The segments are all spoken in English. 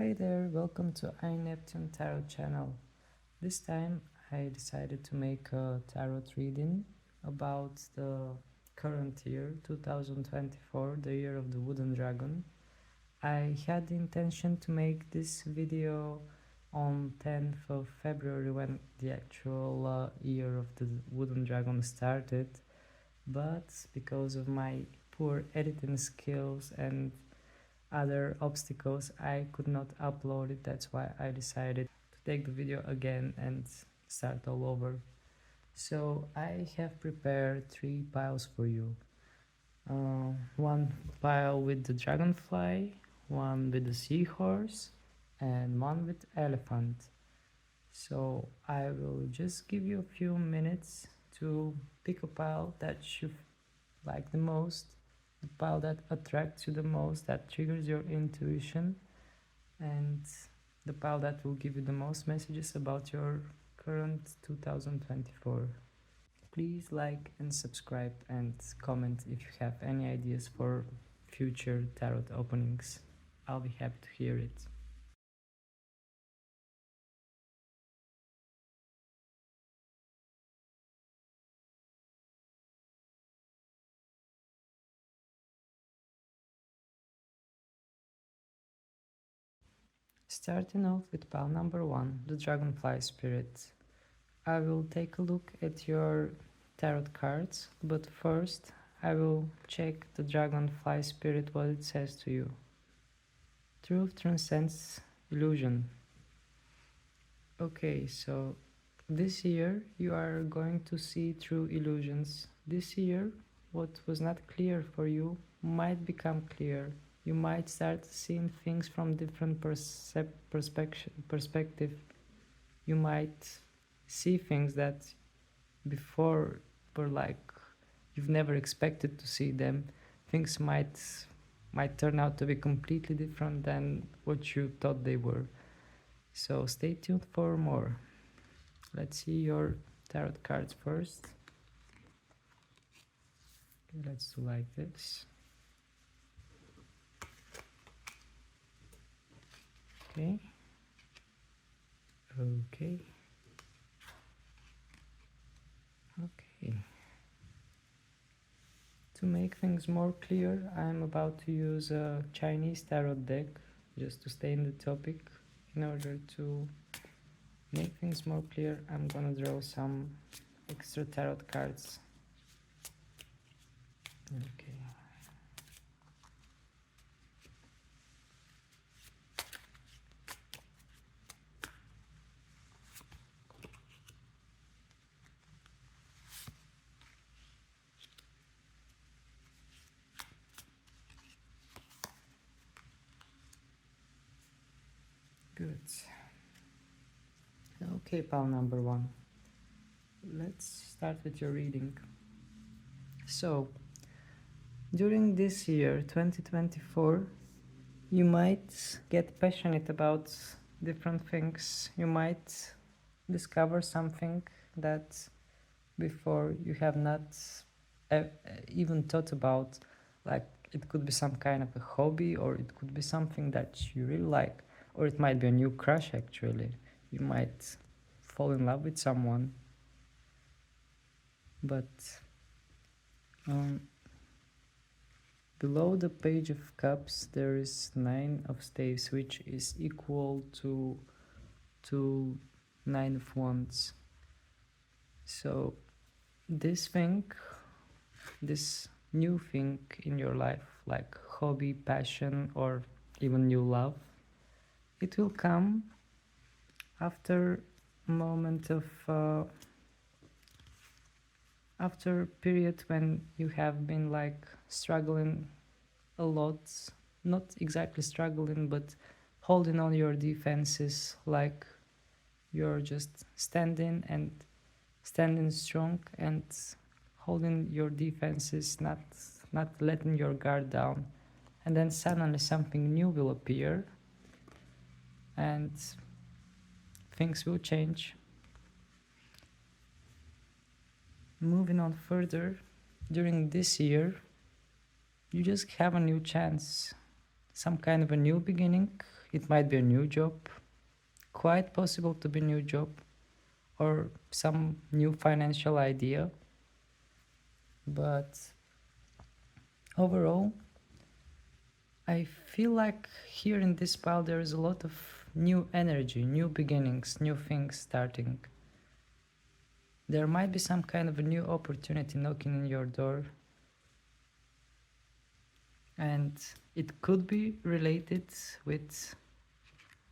Hey there, welcome to iNeptune Tarot channel. This time I decided to make a tarot reading about the current year 2024, the year of the wooden dragon. I had the intention to make this video on 10th of February when the actual year of the wooden dragon started, but because of my poor editing skills and other obstacles, I could not upload it. That's why I decided to take the video again and start all over. So I have prepared 3 piles for you. One pile with the dragonfly, one with the seahorse, and one with elephant. So I will just give you a few minutes to pick a pile that you like the most, the pile that attracts you the most, that triggers your intuition, and the pile that will give you the most messages about your current 2024. Please like and subscribe and comment if you have any ideas for future tarot openings. I'll be happy to hear it. Starting off with pile number 1, the Dragonfly Spirit. I will take a look at your tarot cards, but first I will check the Dragonfly Spirit, what it says to you. Truth transcends illusion. Okay, so this year you are going to see through illusions. This year, what was not clear for you might become clear. You might start seeing things from different perspective. You might see things that before were like you've never expected to see them. Things might turn out to be completely different than what you thought they were. So stay tuned for more. Let's see your tarot cards first. Okay, let's do like this. Okay. Okay. Okay. To make things more clear, I'm about to use a Chinese tarot deck just to stay in the topic. In order to make things more clear, I'm gonna draw some extra tarot cards. Okay. Good. Okay, pile number 1. Let's start with your reading. So, during this year, 2024, you might get passionate about different things. You might discover something that before you have not even thought about. Like, it could be some kind of a hobby, or it could be something that you really like, or it might be a new crush actually. You might fall in love with someone, but below the Page of Cups there is 9 of Staves, which is equal to 9 of Wands. So this thing, this new thing in your life, like hobby, passion, or even new love, it will come after a moment of after a period when you have been like struggling a lot, not exactly struggling, but holding on your defenses, like you're just standing strong and holding your defenses, not letting your guard down. And then suddenly something new will appear and things will change. Moving on further, during this year, you just have a new chance some kind of a new beginning. It might be a new job, quite possible to be a new job, or some new financial idea. But overall, I feel like here in this pile there is a lot of new energy, new beginnings, new things starting. There might be some kind of a new opportunity knocking in your door, and it could be related with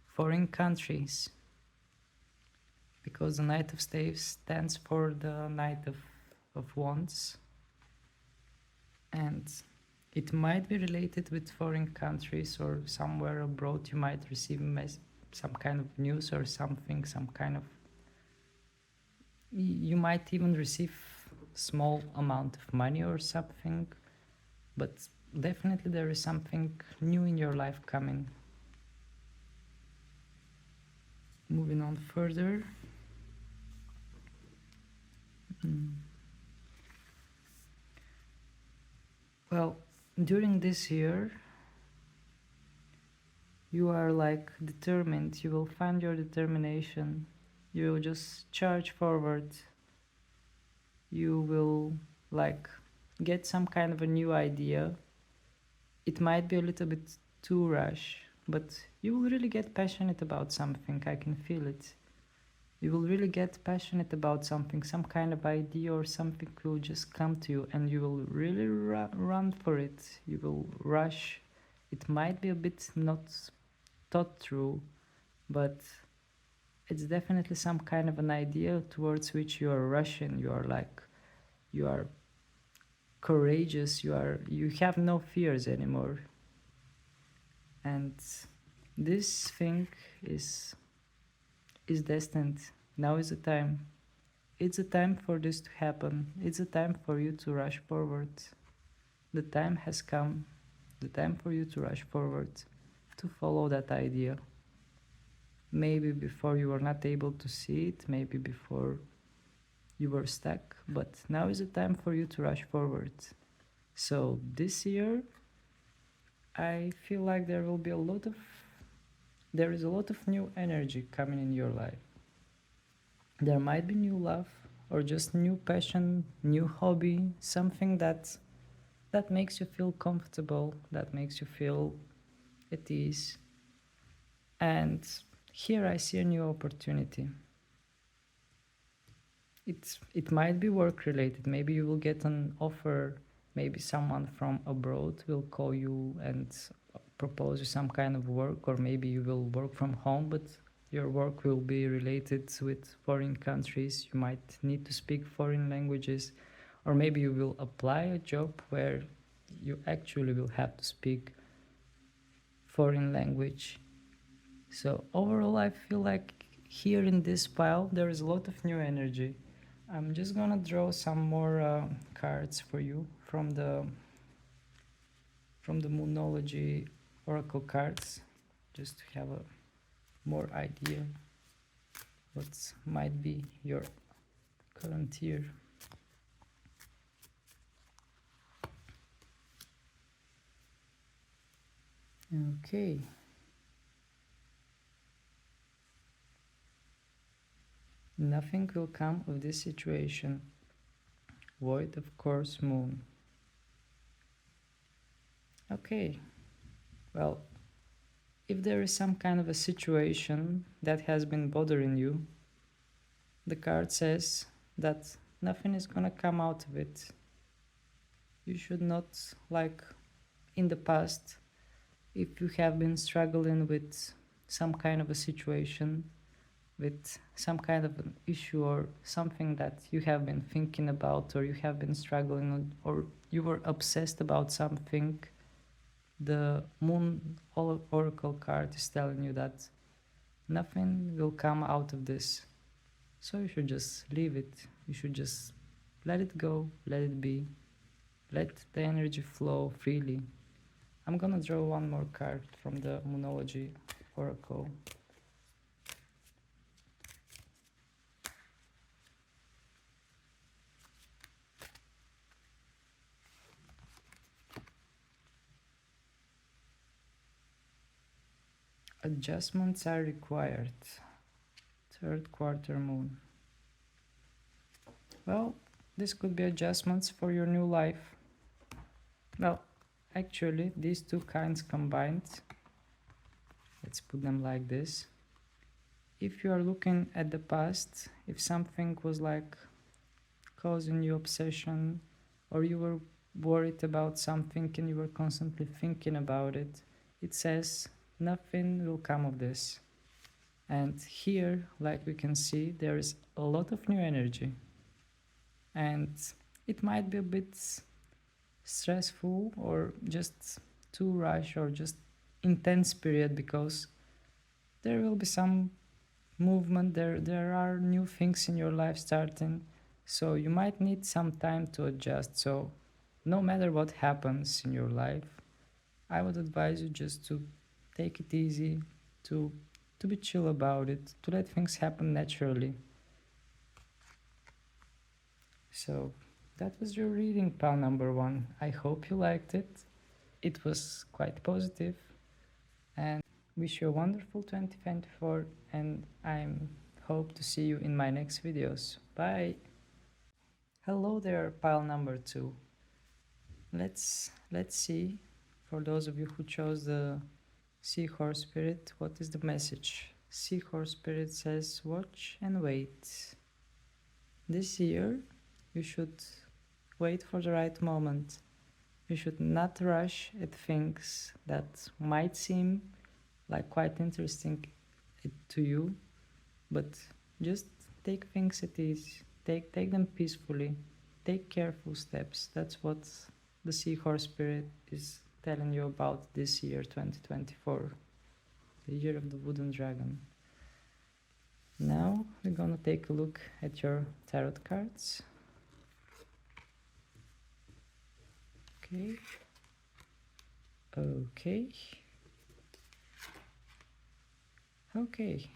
foreign countries, because the Knight of Staves stands for the Knight of Wands, and it might be related with foreign countries, or somewhere abroad you might receive some kind of news or something, some kind of, you might even receive small amount of money or something, but definitely there is something new in your life coming. Moving on further. Well, during this year, you are like determined, you will find your determination, you will just charge forward, you will like get some kind of a new idea. It might be a little bit too rush, but you will really get passionate about something, I can feel it. You will really get passionate about something, some kind of idea or something will just come to you, and you will really run for it. You will rush. It might be a bit not thought through, but it's definitely some kind of an idea towards which you are rushing. You are courageous. You have no fears anymore. And this thing is destined. Now is the time. It's a time for this to happen. It's a time for you to rush forward. The time has come. The time for you to rush forward, to follow that idea. Maybe before you were not able to see it, maybe before you were stuck, but now is the time for you to rush forward. So this year, I feel like there is a lot of new energy coming in your life. There might be new love, or just new passion, new hobby, something that makes you feel comfortable, that makes you feel at ease. And here I see a new opportunity. It might be work related. Maybe you will get an offer, maybe someone from abroad will call you and propose you some kind of work, or maybe you will work from home, but your work will be related with foreign countries. You might need to speak foreign languages, or maybe you will apply a job where you actually will have to speak foreign language. So overall, I feel like here in this pile there is a lot of new energy. I'm just gonna draw some more cards for you from the Moonology Oracle cards, just to have a more idea what might be your current year. Okay. Nothing will come of this situation. Void of course moon. Okay. Well, if there is some kind of a situation that has been bothering you, the card says that nothing is gonna come out of it. You should not, like in the past, if you have been struggling with some kind of a situation, with some kind of an issue or something that you have been thinking about, or you have been struggling, or you were obsessed about something, the Moon Oracle card is telling you that nothing will come out of this. So you should just leave it. You should just let it go, let it be. Let the energy flow freely. I'm gonna draw one more card from the Moonology Oracle. Adjustments are required. Third quarter moon. Well, this could be adjustments for your new life. Well, actually, these two kinds combined, let's put them like this. If you are looking at the past, if something was like causing you obsession, or you were worried about something and you were constantly thinking about it, it says nothing will come of this. And here, like we can see, there is a lot of new energy. And it might be a bit stressful or just too rush or just intense period, because there will be some movement, there are new things in your life starting, so you might need some time to adjust. So no matter what happens in your life, I would advise you just to take it easy, to be chill about it, to let things happen naturally. So that was your reading, pal number one. I hope you liked it. It was quite positive, and wish you a wonderful 2024, and I hope to see you in my next videos. Bye. Hello there, pile number two. Let's see, for those of you who chose the Seahorse spirit, what is the message? Seahorse spirit says, watch and wait. This year you should wait for the right moment. You should not rush at things that might seem like quite interesting to you, but just take things at ease, take them peacefully, take careful steps. That's what the Seahorse spirit is telling you about this year, 2024, the year of the wooden dragon. Now we're gonna take a look at your tarot cards. Okay.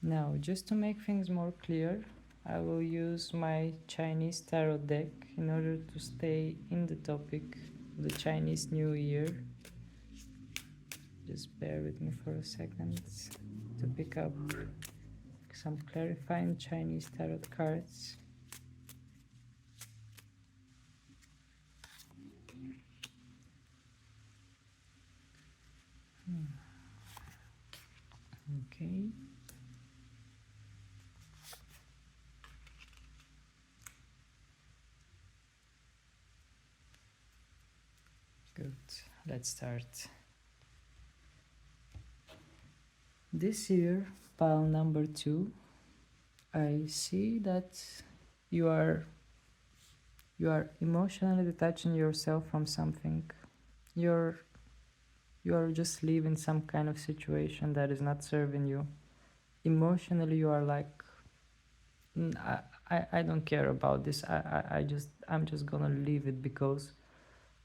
Now, just to make things more clear, I will use my Chinese tarot deck in order to stay in the topic of the Chinese New Year. Just bear with me for a second to pick up some clarifying Chinese tarot cards. Okay. Good. Let's start. This year, pile number 2, I see that you are emotionally detaching yourself from something. You are just leaving some kind of situation that is not serving you. Emotionally, you are like, I don't care about this. I'm just gonna leave it, because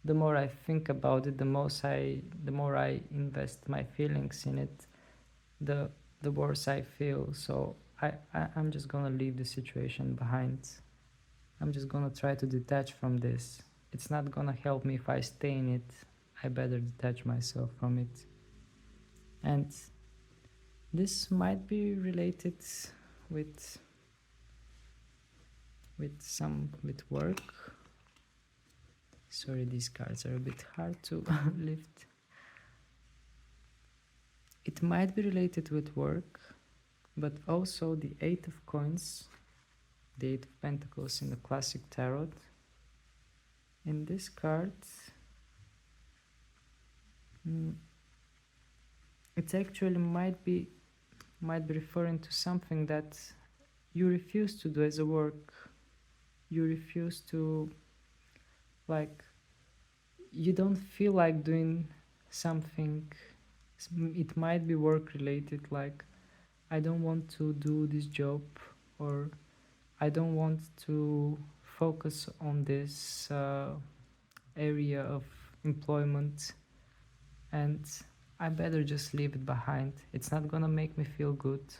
the more I think about it, the more I invest my feelings in it, the worse I feel. So I'm just gonna leave the situation behind. I'm just gonna try to detach from this. It's not gonna help me if I stay in it. I better detach myself from it. And this might be related with work. Sorry, these cards are a bit hard to lift. It might be related with work, but also the 8 of coins, the 8 of pentacles in the classic tarot. In this card, it actually might be referring to something that you refuse to do as a work. You refuse to, like, you don't feel like doing something. It might be work related, like, I don't want to do this job, or I don't want to focus on this area of employment, and I better just leave it behind. It's not gonna make me feel good.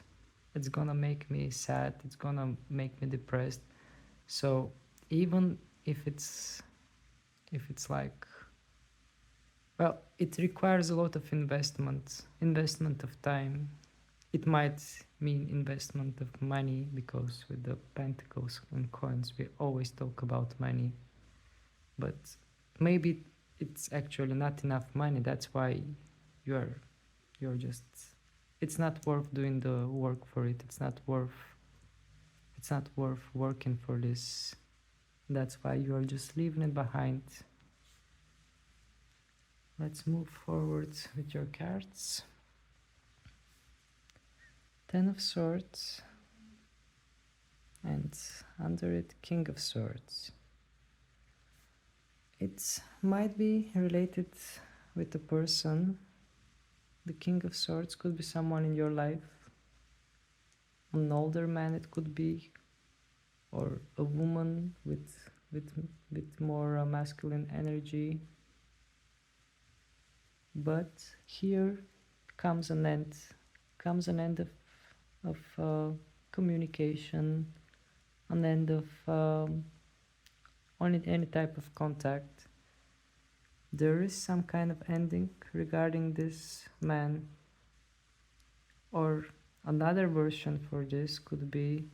It's gonna make me sad. It's gonna make me depressed. So even if it's like, Well, it requires a lot of investment of time. It might mean investment of money, because with the pentacles and coins we always talk about money. But maybe it's actually not enough money. That's why you're you're just, it's not worth doing the work for it. It's not worth working for this. That's why you are just leaving it behind. Let's move forward with your cards. Ten of Swords, and under it King of Swords. It might be related with a person. The King of Swords could be someone in your life. An older man it could be, or a woman with more masculine energy. But here comes an end of communication, an end of any type of contact. There is some kind of ending regarding this man, or another version for this could be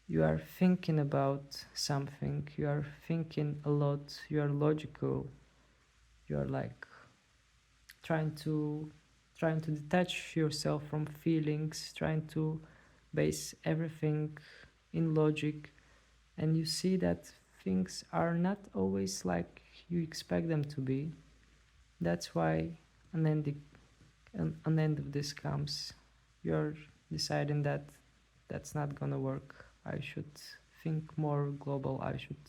you are thinking about something, you are thinking a lot, you are logical, you are like trying to detach yourself from feelings, trying to base everything in logic, and you see that things are not always like you expect them to be. That's why an end of this comes. You're deciding that that's not gonna work. I should think more global. I should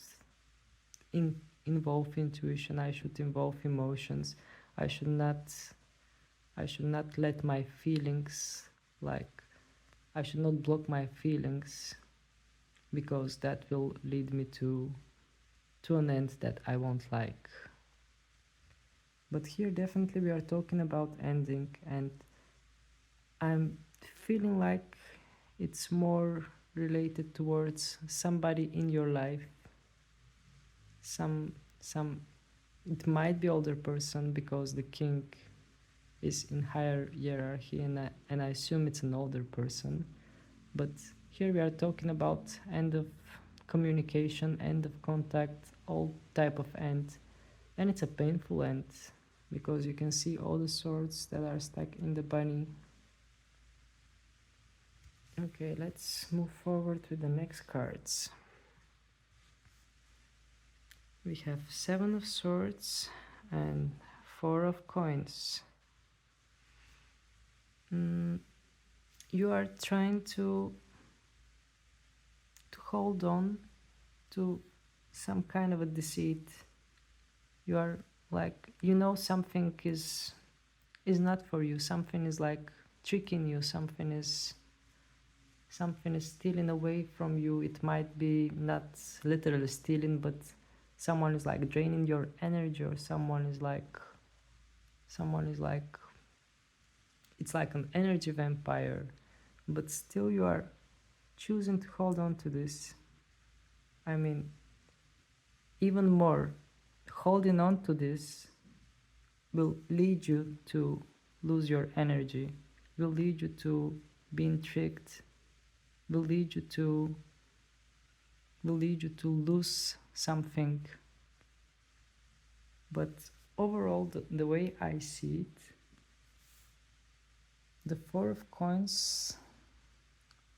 involve intuition. I should involve emotions. I should not let my feelings, like, I should not block my feelings, because that will lead me to an end that I won't like. But here definitely we are talking about ending, and I'm feeling like it's more related towards somebody in your life. Some it might be older person, because the king is in higher hierarchy, and I assume it's an older person. But here we are talking about end of communication, end of contact, all type of end, and it's a painful end, because you can see all the swords that are stuck in the bunny. Okay, let's move forward with the next cards. We have 7 of Swords and 4 of Coins. You are trying to hold on to some kind of a deceit. You are like, something is not for you. Something is like tricking you. Something is stealing away from you. It might be not literally stealing, but someone is like draining your energy, or someone is like it's like an energy vampire. But still you are choosing to hold on to this. I mean, even more, holding on to this will lead you to lose your energy, will lead you to being tricked, will lead you to lose something. But overall, the way I see it, the 4 of Coins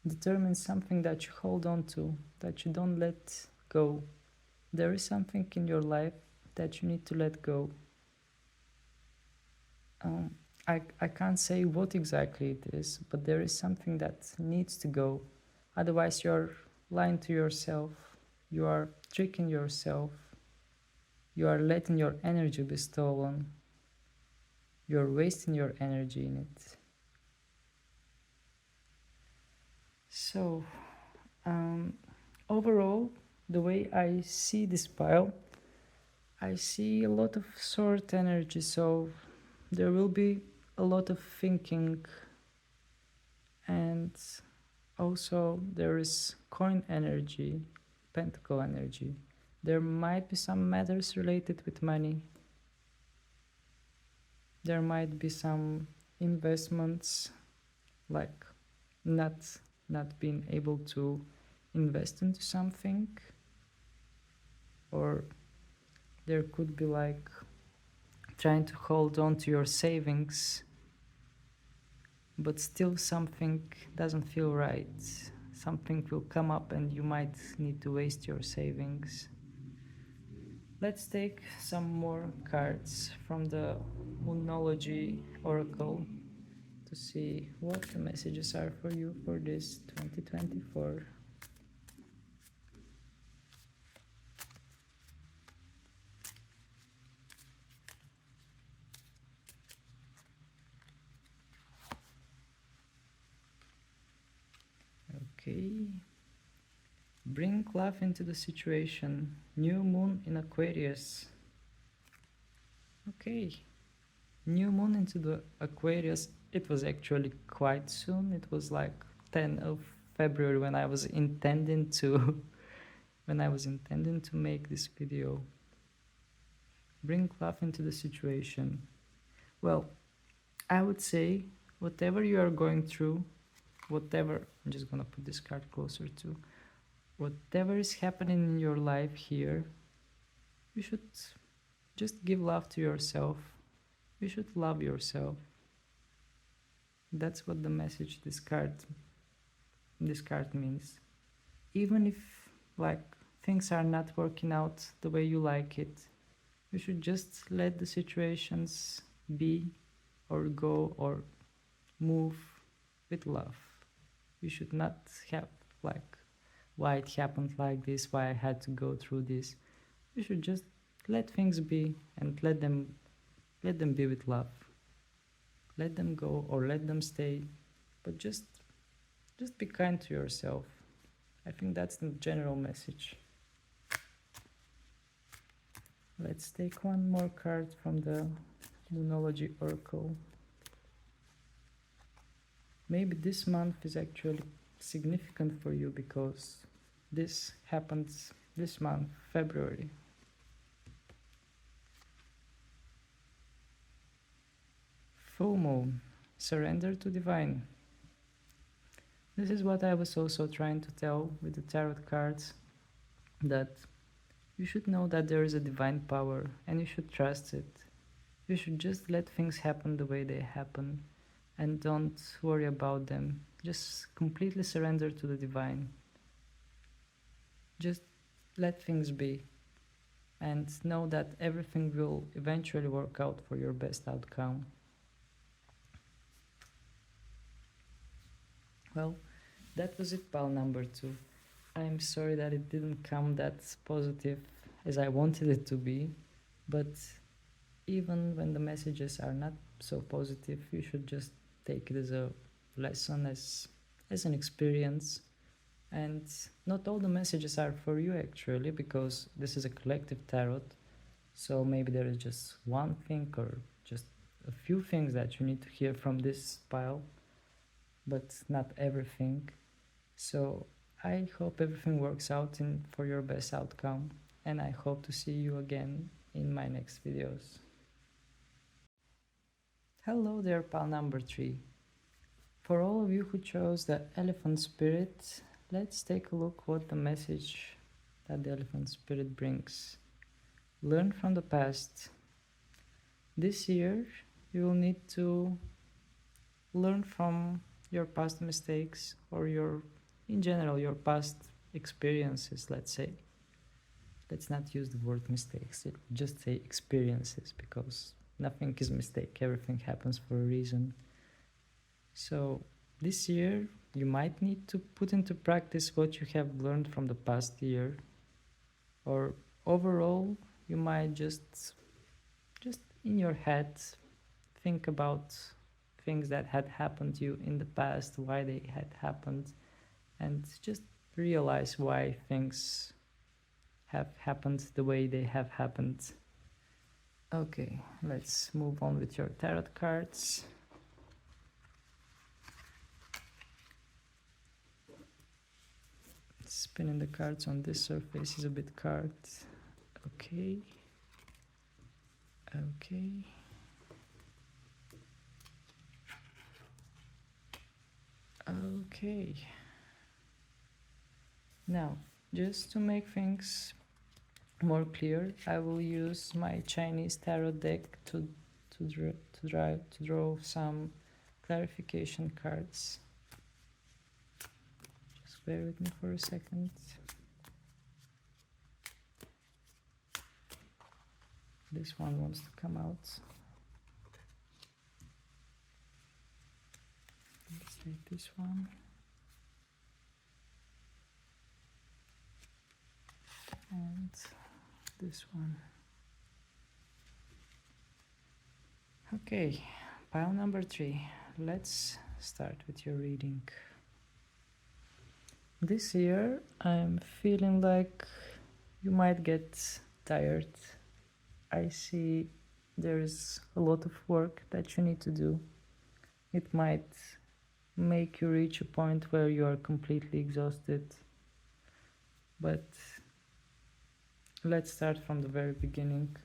determines something that you hold on to, that you don't let go. There is something in your life that you need to let go. I can't say what exactly it is, but there is something that needs to go. Otherwise you're lying to yourself, you are tricking yourself, you are letting your energy be stolen, you're wasting your energy in it. So overall, the way I see this pile, I see a lot of sword energy, so there will be a lot of thinking, and also there is coin energy, pentacle energy. There might be some matters related with money. There might be some investments, like not being able to invest into something, or there could be like trying to hold on to your savings, but still something doesn't feel right. Something will come up and you might need to waste your savings. Let's take some more cards from the Moonology Oracle to see what the messages are for you for this 2024. Okay. Bring love into the situation. New moon in Aquarius. Okay. New moon into the Aquarius. It was actually quite soon. It was like 10 of February when I was intending to make this video. Bring love into the situation. Well, I would say whatever you are going through, I'm just gonna put this card closer to, whatever is happening in your life here, you should just give love to yourself. You should love yourself. That's what the message this card means. Even if like things are not working out the way you like it, you should just let the situations be or go or move with love. You should not have like, why it happened like this, why I had to go through this. You should just let things be and let them be with love. Let them go or let them stay, but just be kind to yourself. I think that's the general message. Let's take one more card from the Moonology Oracle. Maybe this month is actually significant for you because this happens this month, February. Full moon, surrender to divine. This is what I was also trying to tell with the tarot cards, that you should know that there is a divine power and you should trust it. You should just let things happen the way they happen and don't worry about them. Just completely surrender to the divine. Just let things be and know that everything will eventually work out for your best outcome. Well, that was it, pile number 2. I'm sorry that it didn't come that positive as I wanted it to be, but even when the messages are not so positive, you should just take it as a lesson, as an experience. And not all the messages are for you actually, because this is a collective tarot, so maybe there is just one thing or just a few things that you need to hear from this pile, but not everything. So I hope everything works out for your best outcome, and I hope to see you again in my next videos. Hello there, pal number 3. For all of you who chose the elephant spirit, let's take a look what the message that the elephant spirit brings. Learn from the past. This year you will need to learn from your past mistakes, or in general your past experiences, let's say. Let's not use the word mistakes, just say experiences, because nothing is mistake, everything happens for a reason. So this year you might need to put into practice what you have learned from the past year, or overall you might just in your head think about things that had happened to you in the past, why they had happened, and just realize why things have happened the way they have happened. Okay, let's move on with your tarot cards. Spinning the cards on this surface is a bit hard. Okay. Okay. Now, just to make things more clear, I will use my Chinese tarot deck to draw some clarification cards. Just bear with me for a second. This one wants to come out. Let's take this one. And this one. Okay, pile number 3. Let's start with your reading. This year I'm feeling like you might get tired. I see there's a lot of work that you need to do. It might make you reach a point where you are completely exhausted. But let's start from the very beginning.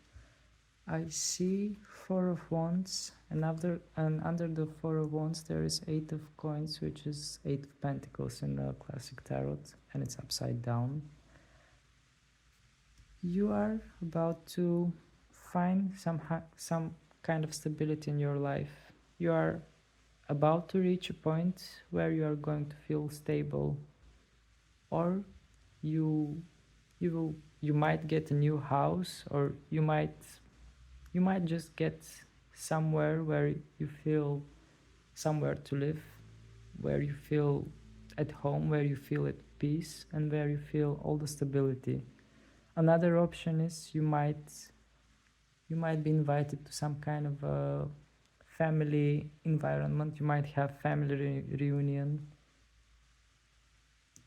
I see 4 of Wands, and under the 4 of Wands there is 8 of Coins, which is 8 of Pentacles in the classic tarot, and it's upside down. You are about to find some kind of stability in your life. You are about to reach a point where you are going to feel stable, or you might get a new house, or you might just get somewhere where you feel somewhere to live, where you feel at home, where you feel at peace, and where you feel all the stability. Another option is you might be invited to some kind of a family environment. You might have family reunion.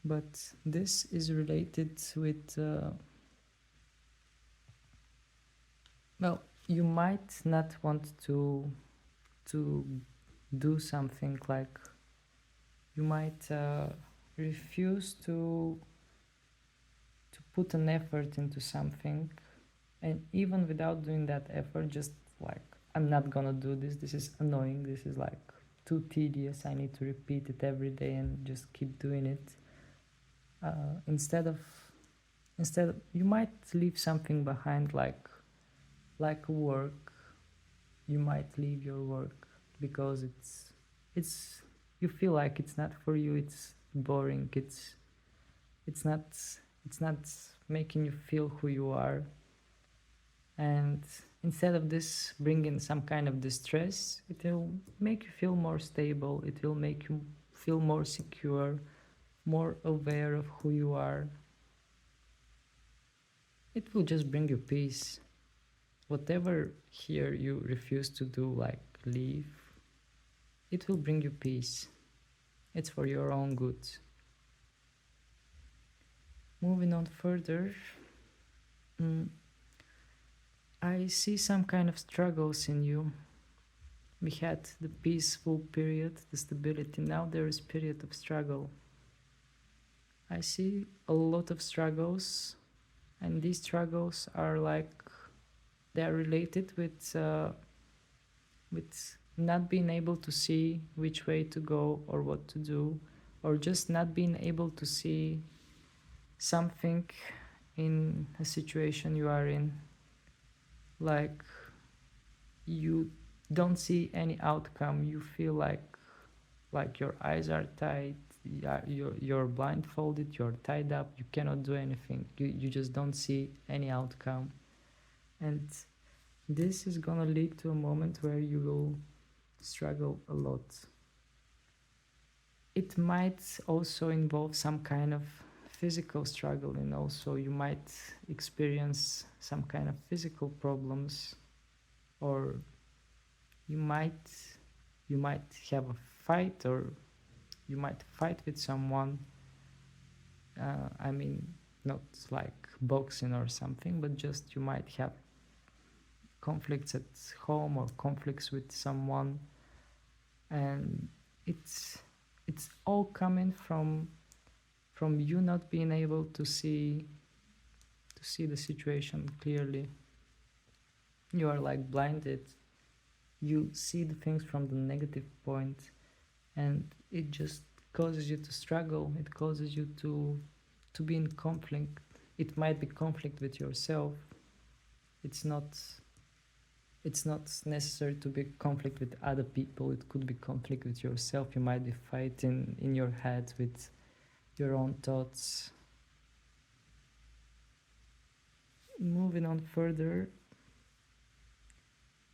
But this is related with well, you might not want to do something, like you might refuse to put an effort into something, and even without doing that effort, just like, I'm not gonna do this, this is annoying, this is like too tedious, I need to repeat it every day and just keep doing it. Instead of you might leave something behind, like work. You might leave your work because it's you feel like it's not for you, it's boring, it's not making you feel who you are. And instead of this bringing some kind of distress, it will make you feel more stable, it will make you feel more secure, more aware of who you are. It will just bring you peace. Whatever here you refuse to do, like leave, it will bring you peace. It's for your own good. Moving on further, I see some kind of struggles in you. We had the peaceful period, the stability. Now there is period of struggle. I see a lot of struggles, and these struggles are like, they are related with not being able to see which way to go or what to do, or just not being able to see something in a situation you are in. Like, you don't see any outcome, you feel like your eyes are tight, you're blindfolded, you're tied up, you cannot do anything, you just don't see any outcome. And this is gonna lead to a moment where you will struggle a lot. It might also involve some kind of physical struggle, and also you might experience some kind of physical problems, or you might have a fight, or you might fight with someone. I mean, not like boxing or something, but just you might have conflicts at home or conflicts with someone, and it's all coming from you not being able to see the situation clearly. You are like blinded, you see the things from the negative point, and it just causes you to struggle, it causes you to be in conflict. It might be conflict with yourself. It's not necessary to be conflict with other people. It could be conflict with yourself. You might be fighting in your head with your own thoughts. Moving on further,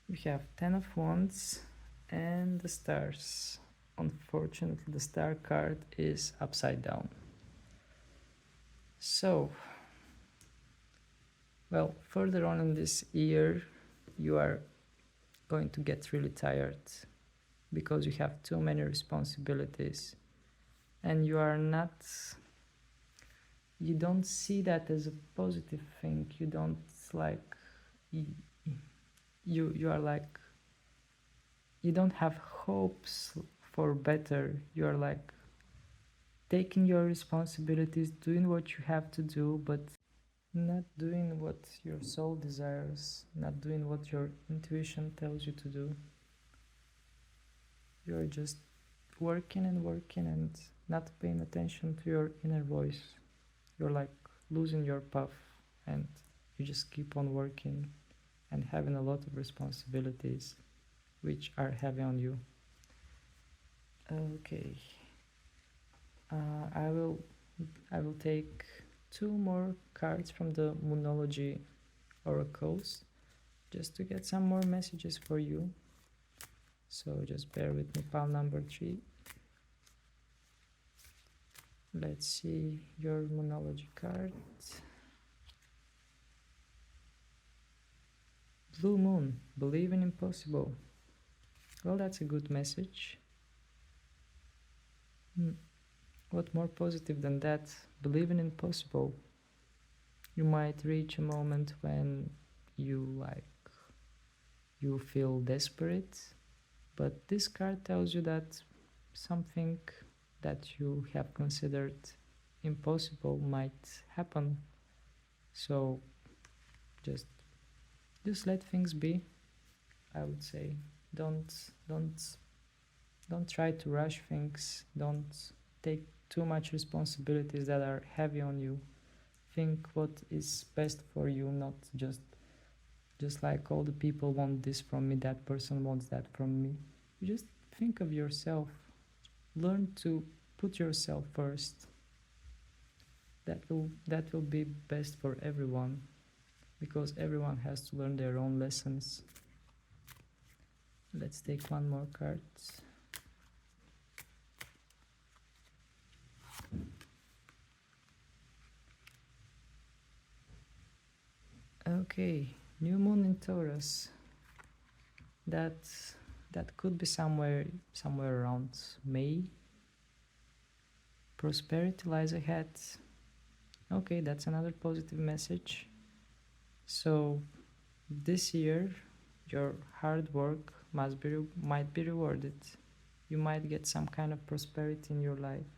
we have 10 of Wands and the stars. Unfortunately, the star card is upside down. So, well, further on in this year, you are going to get really tired because you have too many responsibilities and you don't see that as a positive thing. You don't like, you are like, you don't have hopes for better. You are like taking your responsibilities, doing what you have to do, but not doing what your soul desires, not doing what your intuition tells you to do. You're just working and not paying attention to your inner voice. You're like losing your path and you just keep on working and having a lot of responsibilities which are heavy on you. Okay, I will take 2 more cards from the Moonology oracles just to get some more messages for you. So just bear with me, pile number 3. Let's see your Moonology card. Blue Moon, believe in impossible. Well, that's a good message. What more positive than that? Believe in impossible. You might reach a moment when you feel desperate, but this card tells you that something that you have considered impossible might happen. So just let things be, I would say. Don't try to rush things. Don't take too much responsibilities that are heavy on you. Think what is best for you, not just like all the people want this from me, that person wants that from me. You just think of yourself. Learn to put yourself first. That will be best for everyone, because everyone has to learn their own lessons. Let's take 1 more card. Okay, new moon in Taurus. That could be somewhere around May. Prosperity lies ahead. Okay, that's another positive message. So this year your hard work might be rewarded. You might get some kind of prosperity in your life.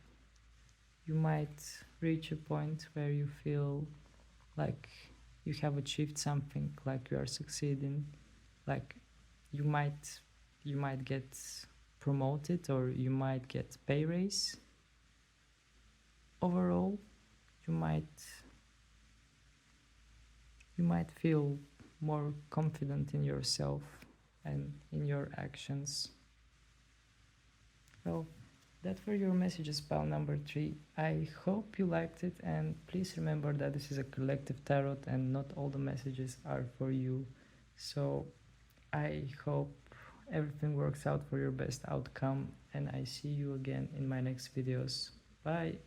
You might reach a point where you feel like you have achieved something, like you are succeeding, like you might get promoted or you might get pay raise. Overall, you might feel more confident in yourself and in your actions. Well, that were your messages, pile number 3. I hope you liked it, and please remember that this is a collective tarot and not all the messages are for you. So I hope everything works out for your best outcome, and I see you again in my next videos. Bye!